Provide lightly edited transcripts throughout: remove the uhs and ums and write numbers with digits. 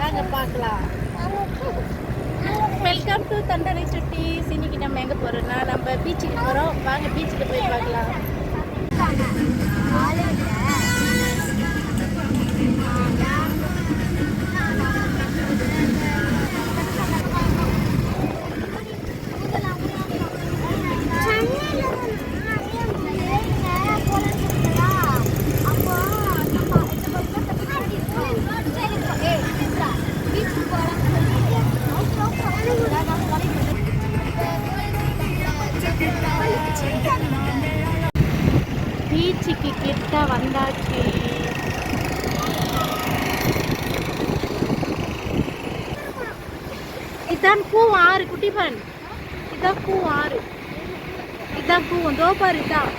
வாங்க பார்க்கலாம். Welcome to தண்டனை சுட்டீஸ். இன்னைக்கு நம்ம எங்கே போகிறோம்னா நம்ம பீச்சுக்கு போகிறோம். வாங்க பீச்சுக்கு போய் பார்க்கலாம். பீச்சுக்கு கிட்ட வந்தாச்சு. இதான் பூ ஆறு குட்டி பன். இதான் பூ ஆறு. இதான் பூ தோப்பாரு. இதான்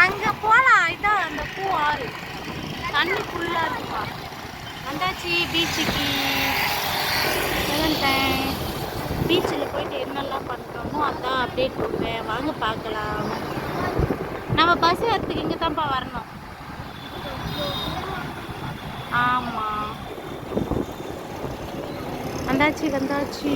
அங்க போலாம். இதான் அந்த பூ ஆறு. தண்ணி ஃபுல்லா இருக்குப்பா. வந்தாச்சு பீச்சுக்கு. பீச்சில் போயிட்டு என்னெல்லாம் பண்ணுறோமோ அதான் அப்டேட் கொடுப்பேன். வாங்க பார்க்கலாம். நம்ம பஸ் வரத்துக்கு இங்கே தான்ப்பா வரணும். ஆமாம், வந்தாச்சு வந்தாச்சு.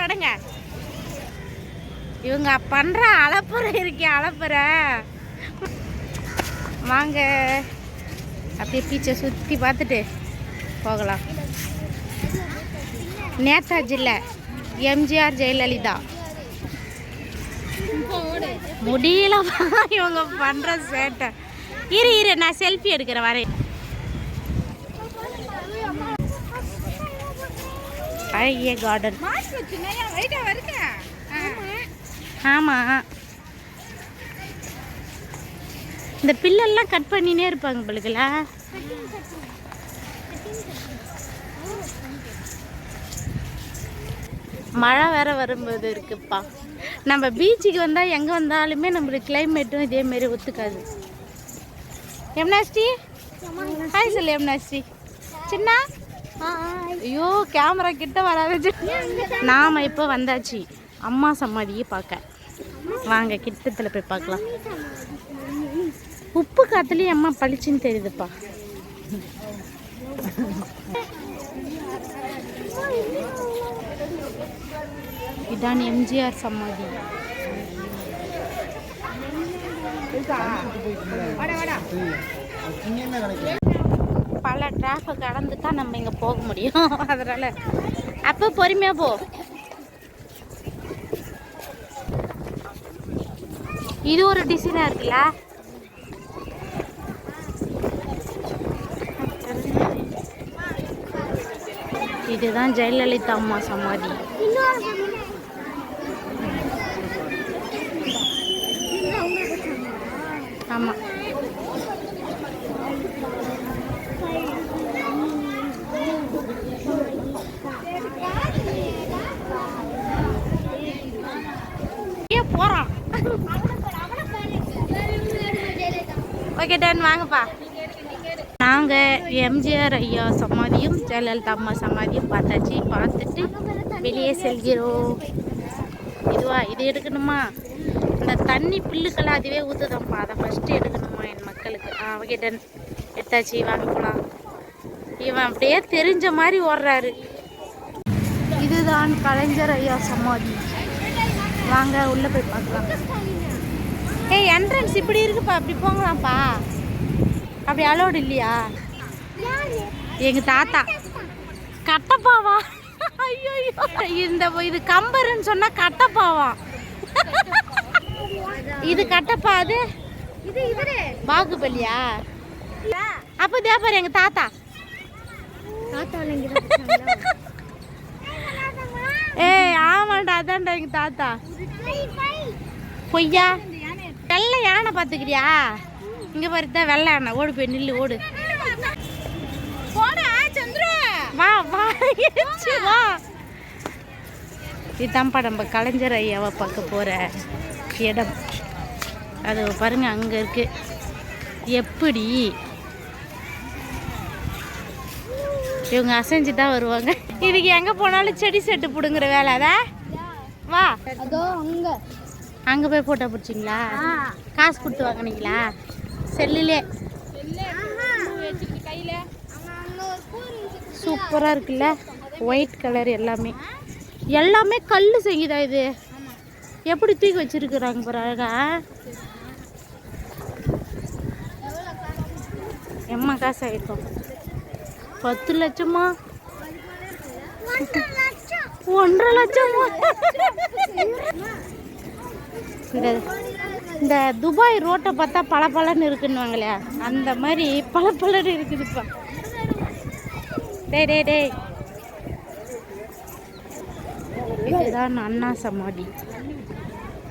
நடங்க. இவங்க பண்ற அலப்புறை இருக்கே அலப்புறை. வாங்க அப்படியே பீச்சை சுற்றி பார்த்துட்டு போகலாம். நேதாஜியில் எம்ஜிஆர் ஜெயலலிதா முடியல. இவங்க பண்ற சேட்டை. இரு நான் செல்ஃபி எடுக்கிறேன் வரேன். அழகிய கார்டன். ஆமாம், இந்த பில்லெல்லாம் கட் பண்ணினே இருப்பாங்க பிள்ளைகளா. மழை வேற வரும்போது இருக்குப்பா. நம்ம பீச்சுக்கு வந்தால் எங்கே வந்தாலுமே நம்மளுக்கு கிளைமேட்டும் இதேமாரி ஒத்துக்காது. எம்னாஸ்டி ஹாய் சொல்லு. எம்னாஸ்டி சின்ன. ஐயோ கேமரா கிட்ட வராது. நாம் இப்போ வந்தாச்சு அம்மா சமாதியை பார்க்க. வாங்க கிட்டத்தில் போய் பார்க்கலாம். உப்பு காத்துலேயும் அம்மா பளிச்சுன்னு தெரியுதுப்பா. இதான் எம்ஜிஆர் சமாதி. பல டிராஃபிக் கடந்து தான் நம்ம இங்கே போக முடியும். அதனால் அப்போ பொறுமையாக போ. இது ஒரு டிசைனாக இருக்குல்ல. இதுதான் ஜெயலலிதா அம்மா சமாதி. ஆமாம், போகிறோம். ஓகே டன் வாங்கப்பா. நாங்கள் எம்ஜிஆர் ஐயா சமாதியும் ஜெயலலிதா அம்மா சமாதியும் பார்த்தாச்சு. பார்த்துட்டு வெளியே செல்கிறோம். இது எடுக்கணுமா? அந்த தண்ணி புல்லுக்கெல்லாம் அதுவே ஊற்றுதான்ப்பா. அதை ஃபஸ்ட்டு எடுக்கணுமா என் மக்களுக்கு. ஓகே டன் எடுத்தாச்சு. வாங்க போகலாம். இவன் அப்படியே தெரிஞ்ச மாதிரி ஓடுறாரு. இதுதான் கலைஞர் ஐயா சமாதி. வாங்க உள்ளே போய் பார்க்கலாம். ஏய் என்ட்ரன்ஸ் இப்படி இருக்குப்பா. அப்படி போங்களாம்ப்பா. அப்படி அலோடு இல்லையா? எங்கள் தாத்தா கட்டப்பாவா? ஐயோ இது கம்பருன்னு சொன்னால் கட்டப்பாவா? இது கட்டப்பா. அது பாகுபலியா? அப்போ தேப்பாரு எங்கள் தாத்தா. ஏய் ஆமாண்டா, அதான்டா எங்கள் தாத்தா. பொய்யா? வெள்ளை யானை பார்த்துக்கிறியா? இங்கே பாருத்தா வெள்ளை யானை. ஓடு போய் நில்லு, ஓடு. வா வா வா. இதுதான்ப்பா நம்ம கலைஞர் ஐயாவை பார்க்க போகிற இடம். அது பாருங்க அங்கே இருக்கு. எப்படி இவங்க அசைஞ்சு தான் வருவாங்க. இதுக்கு எங்கே போனாலும் செடி செட்டு பிடுங்குற வேலை அதான். வா அதோ அங்கே அங்கே போய் ஃபோட்டோ பிடிச்சிங்களா? காசு கொடுத்து வாங்கினீங்களா? செல்லுலே சூப்பராக இருக்குல்ல, ஒயிட் கலர் எல்லாமே எல்லாமே கல் செஞ்சுதா இது. எப்படி தூக்கி வச்சிருக்கிறாங்க பாருங்க. எம்மா காசு ஆகிருக்கும். 10 லட்சமா? 1.5 லட்சமா? இந்த துபாய் ரோட்டை பார்த்தா பளபளன்னு இருக்குன்னுவாங்களே, அந்த மாதிரி பளபளன்னு இருக்குதுப்பா. டேய் டேய் டேய், இதுதான் அண்ணா சமாதி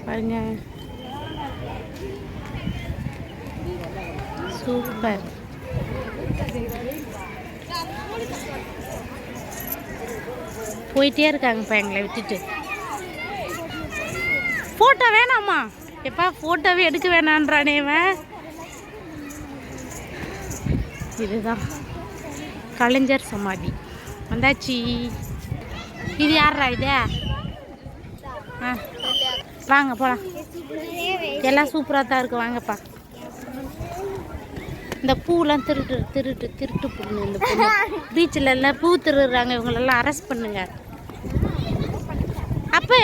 பாருங்க. சூப்பர். போயிட்டே இருக்காங்கப்பா எங்களை விட்டுட்டு. ஃபோட்டோ வேணாமா? எப்பா ஃபோட்டோவே எடுக்க வேணான்றானே இவன். இதுதான் கலைஞர் சமாதி. வந்தாச்சு. இது யாரா இது? வாங்க போகலாம். எல்லாம் சூப்பராக தான் இருக்கு. வாங்கப்பா. இந்த பூவெலாம் திருட்டு பொண்ணு. இந்த பொண்ணு பீச்சில் எல்லாம் பூ திருடுறாங்க. இவங்களெல்லாம் அரெஸ்ட் பண்ணுங்க. அப்போ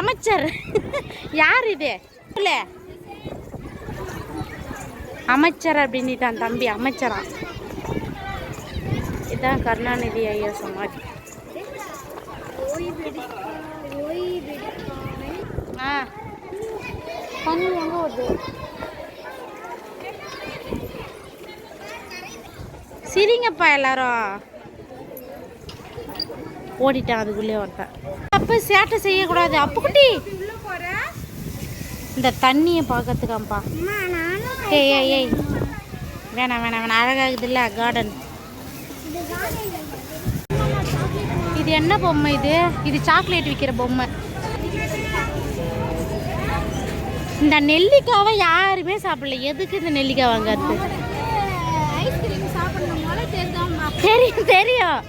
அமைச்சர் யார் இது? இல்லை அமைச்சர் அப்படின்ட்டான் தம்பி. அமைச்சரா? இதுதான் கருணாநிதி ஐயா சமாதி. தண்ணி எங்கே வருது? சரிங்கப்பா எல்லாரும் ஓடிட்டான். அதுக்குள்ளே ஒருத்தன். அப்போ சேட்டை செய்யக்கூடாது. அப்பு குட்டி இந்த தண்ணியை பார்க்கறதுக்காப்பா. ஏய் ஏய் ஏய் வேணாம் வேணாம் வேணாம். அழகாகுது இல்லை கார்டன். இது என்ன பொம்மை இது? இது சாக்லேட் விற்கிற பொம்மை. இந்த நெல்லிக்காவை யாருமே சாப்பிடல. எதுக்கு இந்த நெல்லிக்காய் வாங்கிறது? தெரியும் தெரியும்.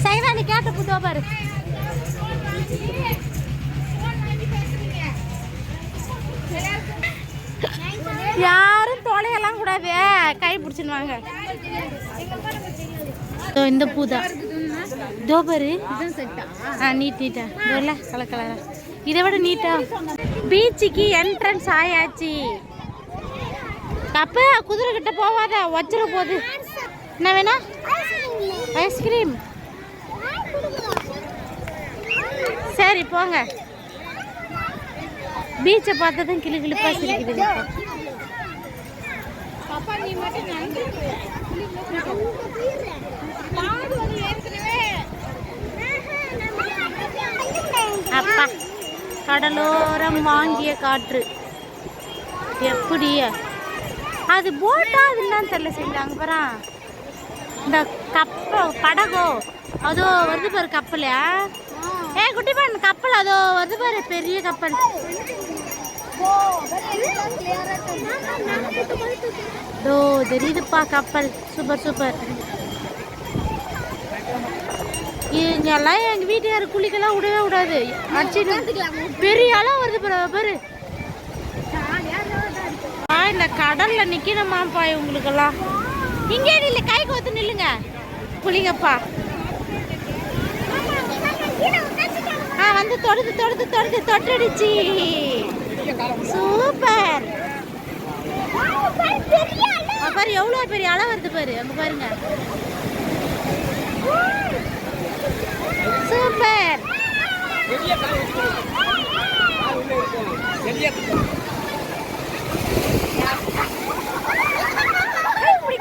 சைனா நீ கேட்ட புதுவா பாரு. யாரும் தொலையெல்லாம் கூடாது. கை பிடிச்சின்னு வாங்க. இந்த பூ தான். தோபரு நீட்டா இல்லை கலர் கலரா. இதை விட நீட்டா. பீச்சுக்கு என்ட்ரன்ஸ் ஆயாச்சு. அப்போ குதிரை கிட்ட போவாத, வச்சிட போகுது. என்ன வேணா? ஐஸ்கிரீம். சரி போங்க. பீச்சை பார்த்ததும் கிளி கிளிப்பா சிரிக்குது. அப்பா கடலோரம் வாங்கிய காற்று எப்படி அது போட்டா அதுலாம் தெரியல செஞ்சாங்க பாரா. இந்த படகோ அதோ வருது பாரு கப்பல். குட்டி பாரு கப்பல் அதோ வருது பாரு, பெரிய கப்பல். ஓ தெரியுதுப்பா கப்பல். Super super. இங்கெல்லாம் எங்கள் வீட்டுக்கார குளிக்கெல்லாம் விடவே விடாது. பெரிய அளவு வருது பாரு. இந்த கடல்ல நிக்கணுமாப்பா இவங்களுக்கெல்லாம். இங்கே இல்லை, கை கோத்து நில்லுங்க. குளிங்கப்பா. வந்து தொட்டுடுச்சு. சூப்பர். பாரு எவ்வளோ பெரிய அளவு வருது பாரு. அங்க பாருங்க. சூப்பர்.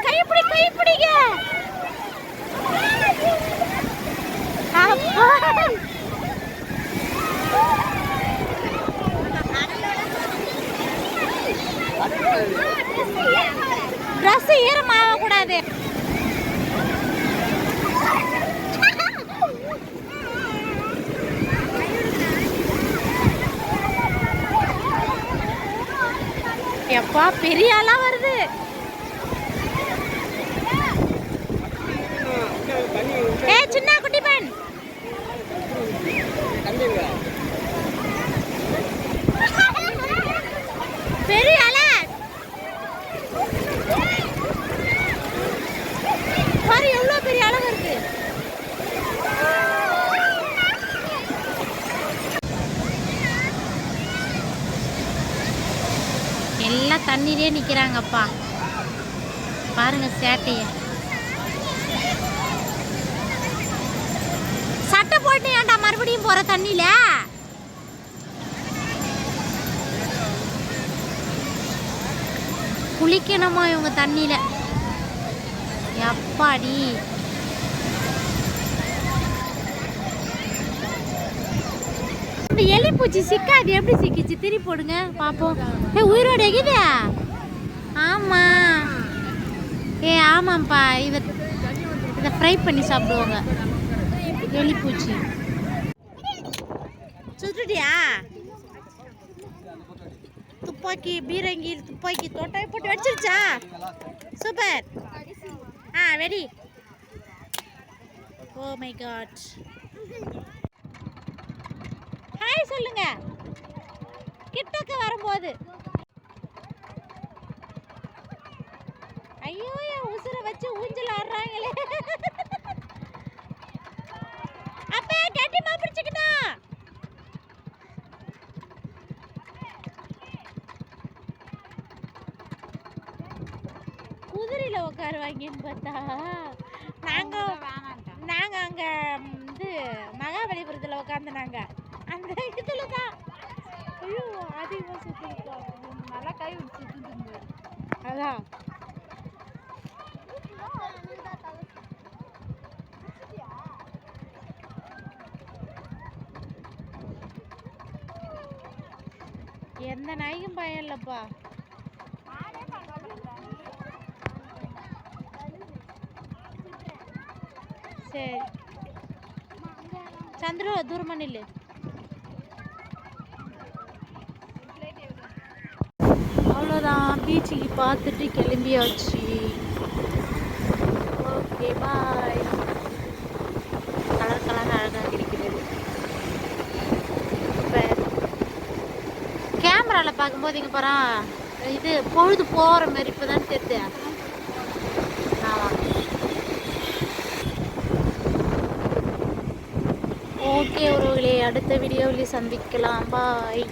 கைப்பிடிங்க. ட்ரெஸ் ஈரமாக கூடாது. எப்பா பெரிய ஆளா வருது. ஏ சின்ன குட்டி பெண் பெரிய ஆளா பாரு, எவ்வளவு பெரிய அளவு இருக்கு. எல்லாம் தண்ணிலே நிக்கிறாங்கப்பா. பாருங்க சேட்டைய. சட்டை போட்டு ஏன்டா மறுபடியும் போற தண்ணியில? குளிக்கணுமா இவங்க தண்ணியில? எப்பாடி எலிப்பூச்சி சிக்காது. எப்படி சிக்கிச்சு? திருப்பி போடுங்க பாப்போம். உயிரோட எகுது. ஆமா, ஆமாப்பா. இதை ஃப்ரை பண்ணி சாப்பிடுவாங்க எலிப்பூச்சி. சுட்டுட்டியா? துப்பாக்கி பீரங்கி துப்பாக்கி தோட்டாய் போட்டு வச்சிருச்சா? சூப்பர். வெடி. Oh my God. ஹாய் சொல்லுங்க கிட்டக்க வரும்போது. ஐயோ, உசுரை வச்சு ஊஞ்சல் ஆடுறாங்களே. அப்ப கட்டிமா பிடிச்சுக்கிட்டா. குதிரையில உட்காருவாங்கன்னு பார்த்தா நாங்க அங்க மகாபலிபுரத்துல உட்காந்துனாங்க. அந்த இதுல தான். ஐயோ, அதிகமா சுத்திருக்கா. நல்லா கை விட்டு அதான். எந்த நாய்க்கும் பயம் இல்லப்பா. சரி சந்திர, தூரமா நில்லு. அவ்வளோதான், பீச்சுக்கு பார்த்துட்டு கிளம்பியாச்சு. Okay bye. கலர் கலர் அழகாக இருக்கிறது. இப்போ கேமராவில் பார்க்கும்போது இங்கே பாரு, இது பொழுது போகிற மாதிரி இப்போ தான் தெரியுது. ஓகே உறவுகளே, அடுத்த வீடியோவில் சந்திக்கலாம். பாய்.